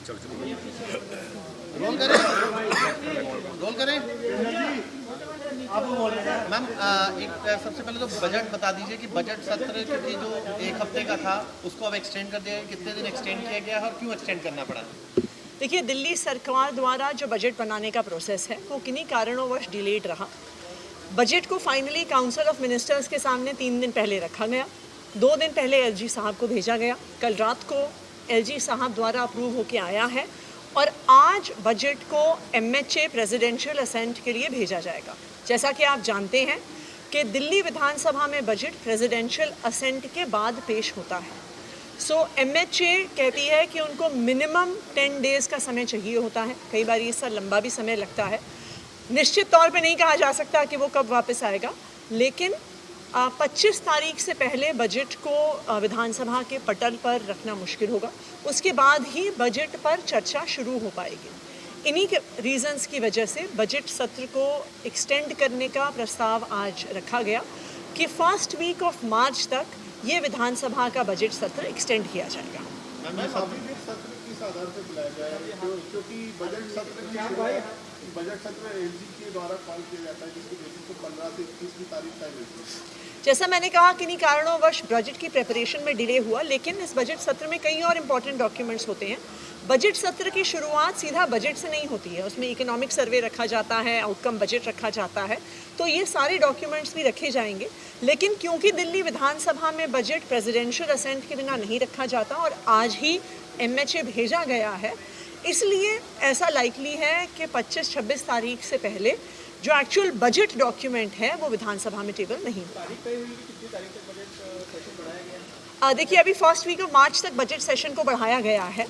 Role करें ma'am. एक सबसे पहले तो बजट बता दीजिए कि बजट सत्र के जो एक हफ्ते का था उसको अब एक्सटेंड कर दिया गया, कितने दिन एक्सटेंड किया गया है और क्यों एक्सटेंड करना पड़ा? देखिए, दिल्ली सरकार द्वारा जो बजट बनाने का प्रोसेस है वो किन्हीं कारणोंवश डिलेड रहा। बजट को फाइनली काउंसिल ऑफ मिनिस्टर्स के सामने 3 दिन पहले रखा गया, 2 दिन पहले एलजी साहब को भेजा गया, कल रात को एलजी साहब द्वारा अप्रूव होके आया है और आज बजट को एमएचए प्रेसिडेंशियल असेंट के लिए भेजा जाएगा। जैसा कि आप जानते हैं कि दिल्ली विधानसभा में बजट प्रेसिडेंशियल असेंट के बाद पेश होता है। सो एमएचए कहती है कि उनको मिनिमम 10 डेज़ का समय चाहिए होता है, कई बार इससे लंबा भी समय लगता है। निश्चित तौर पे नहीं कहा जा सकता कि वो कब वापस आएगा, लेकिन 25 तारीख से पहले बजट को विधानसभा के पटल पर रखना मुश्किल होगा। उसके बाद ही बजट पर चर्चा शुरू हो पाएगी। इन्हीं के रीज़न्स की वजह से बजट सत्र को एक्सटेंड करने का प्रस्ताव आज रखा गया कि फर्स्ट वीक ऑफ मार्च तक ये विधानसभा का बजट सत्र एक्सटेंड किया जाएगा। बजट सत्र एलजी के द्वारा कॉल किया जाता है जिसकी बेसिस पर 15 से 21 की तारीख तय हुई। जैसा मैंने कहा, किन्हीं कारणोंवश बजट की प्रिपरेशन में डिले हुआ, लेकिन इस बजट सत्र में कई और इम्पॉर्टेंट डॉक्यूमेंट्स होते हैं। बजट सत्र की शुरुआत सीधा बजट से नहीं होती है, उसमें इकोनॉमिक सर्वे रखा जाता है, आउटकम बजट रखा जाता है, तो ये सारे डॉक्यूमेंट्स भी रखे जाएंगे। लेकिन क्योंकि दिल्ली विधानसभा में बजट प्रेसिडेंशियल असेंट के बिना नहीं रखा जाता और आज ही एमएचए भेजा गया है, इसलिए ऐसा लाइकली है कि 25-26 तारीख से पहले जो एक्चुअल बजट डॉक्यूमेंट है वो विधानसभा में टेबल नहीं होगा। देखिए, अभी फर्स्ट वीक ऑफ मार्च तक बजट सेशन को बढ़ाया गया है।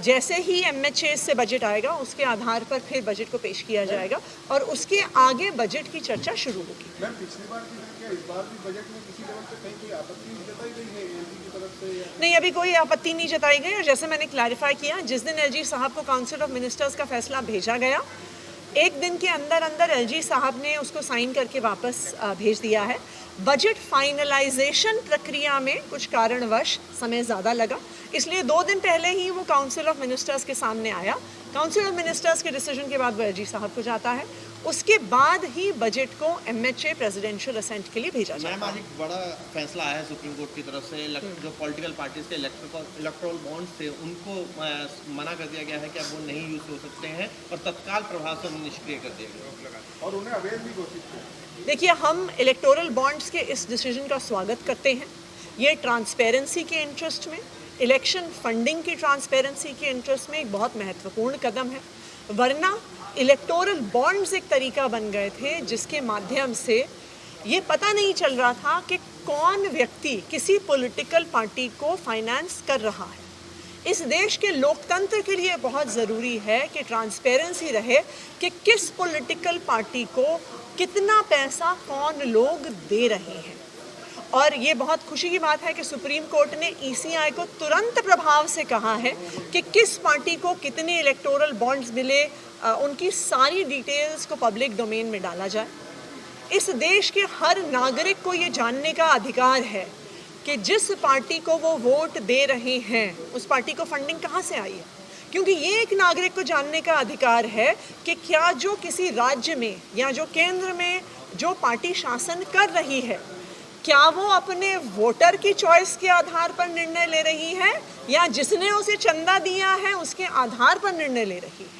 जैसे ही एमएचए से बजट आएगा उसके आधार पर फिर बजट को पेश किया जाएगा और उसके आगे बजट की चर्चा शुरू होगी। मैम, पिछली बार की तरह क्या इस बार भी बजट में किसी लेवल पे कहीं कोई आपत्ति जताई गई है एलजी की तरफ से? नहीं, अभी कोई आपत्ति नहीं जताई गई और जैसे मैंने क्लैरिफाई किया, जिस दिन एलजी साहब को काउंसिल ऑफ मिनिस्टर्स का फैसला भेजा गया, एक दिन के अंदर अंदर एलजी साहब ने उसको साइन करके वापस भेज दिया है। बजट फाइनलाइजेशन प्रक्रिया में कुछ कारणवश समय ज़्यादा लगा, इसलिए 2 दिन पहले ही वो काउंसिल ऑफ मिनिस्टर्स के सामने आया। काउंसिल ऑफ मिनिस्टर्स के डिसीजन के बाद वो एलजी साहब को जाता है, उसके बाद ही बजट को एमएचए प्रेसिडेंशियल असेंट के लिए भेजा जाता है। मैम, आज एक बड़ा फैसला आया है सुप्रीम कोर्ट की तरफ से, जो पॉलिटिकल पार्टीज के इलेक्टोरल बॉन्ड्स थे उनको मना कर दिया गया है कि अब वो नहीं यूज हो सकते हैं और तत्काल प्रभाव से उन्हें निष्क्रिय कर दिया गया और उन्हें अवैध भी घोषित किया। देखिए, हम इलेक्टोरल बॉन्ड्स के इस डिसीजन का स्वागत करते हैं। ये ट्रांसपेरेंसी के इंटरेस्ट में, इलेक्शन फंडिंग की ट्रांसपेरेंसी के इंटरेस्ट में एक बहुत महत्वपूर्ण कदम है। वरना इलेक्टोरल बॉन्ड्स एक तरीका बन गए थे जिसके माध्यम से ये पता नहीं चल रहा था कि कौन व्यक्ति किसी पॉलिटिकल पार्टी को फाइनेंस कर रहा है। इस देश के लोकतंत्र के लिए बहुत ज़रूरी है कि ट्रांसपेरेंसी रहे कि किस पॉलिटिकल पार्टी को कितना पैसा कौन लोग दे रहे हैं। और ये बहुत खुशी की बात है कि सुप्रीम कोर्ट ने ईसीआई को तुरंत प्रभाव से कहा है कि किस पार्टी को कितने इलेक्टोरल बॉन्ड्स मिले, उनकी सारी डिटेल्स को पब्लिक डोमेन में डाला जाए। इस देश के हर नागरिक को ये जानने का अधिकार है कि जिस पार्टी को वो वोट दे रहे हैं उस पार्टी को फंडिंग कहाँ से आई है, क्योंकि ये एक नागरिक को जानने का अधिकार है कि क्या जो किसी राज्य में या जो केंद्र में जो पार्टी शासन कर रही है, क्या वो अपने वोटर की चॉइस के आधार पर निर्णय ले रही है या जिसने उसे चंदा दिया है उसके आधार पर निर्णय ले रही है।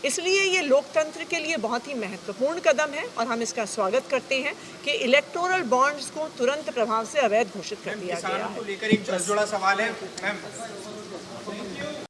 इसलिए ये लोकतंत्र के लिए बहुत ही महत्वपूर्ण कदम है और हम इसका स्वागत करते हैं कि इलेक्टोरल बॉन्ड्स को तुरंत प्रभाव से अवैध घोषित कर दिया गया है। किसानों को लेकर एक जुड़ा सवाल है मैम।